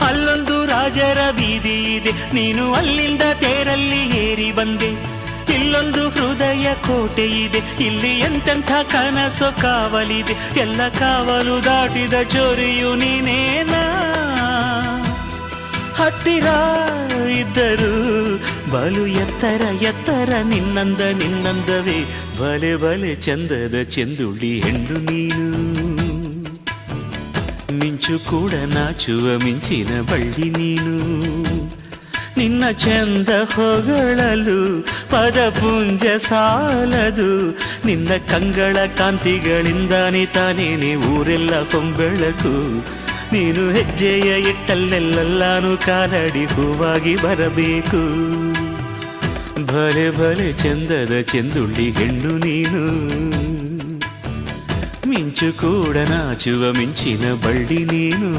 ಅಲ್ಲೊಂದು ರಾಜರ ಬೀದಿ ಇದೆ, ನೀನು ಅಲ್ಲಿಂದ ತೇರಲ್ಲಿ ಏರಿ ಬಂದೆ. ಇಲ್ಲೊಂದು ಹೃದಯ ಕೋಟೆ ಇದೆ, ಇಲ್ಲಿ ಎಂತೆಂಥ ಕನಸು ಕಾವಲಿದೆ. ಎಲ್ಲ ಕಾವಲು ದಾಟಿದ ಚೋರಿಯು ನೀನೇನಾ. ಹತ್ತಿರ ಇದ್ದರು ಬಲು ಎತ್ತರ ಎತ್ತರ ನಿನ್ನಂದವೇ. ಬಲೆ ಬಲೆ ಚಂದದ ಚೆಂದುಳ್ಳಿ ಹೆಣ್ಣು ನೀನು. ಮಿಂಚು ಕೂಡ ನಾಚುವ ಮಿಂಚಿನ ಬಳ್ಳಿ ನೀನು. ನಿನ್ನ ಚಂದ ಹೊಗಳಲು ಪದಪುಂಜ ಸಾಲದು. ನಿನ್ನ ಕಂಗಳ ಕಾಂತಿಗಳಿಂದಾನೆ ತಾನೇನೆ ಊರೆಲ್ಲ ಕೊಂಬೆಳಕು. ನೀನು ಹೆಜ್ಜೆಯ ಇಟ್ಟಲ್ಲೆಲ್ಲಾನು ಕಾಲಡಿ ಹೂವಾಗಿ ಬರಬೇಕು. ಭಲೆ ಭಲೆ ಚಂದದ ಚೆಂದುಳ್ಳಿ ಹೆಣ್ಣು ನೀನು. ಮಿಂಚು ಕೂಡ ನಾಚುವ ಮಿಂಚಿನ ಬಳ್ಳಿ ನೀನು.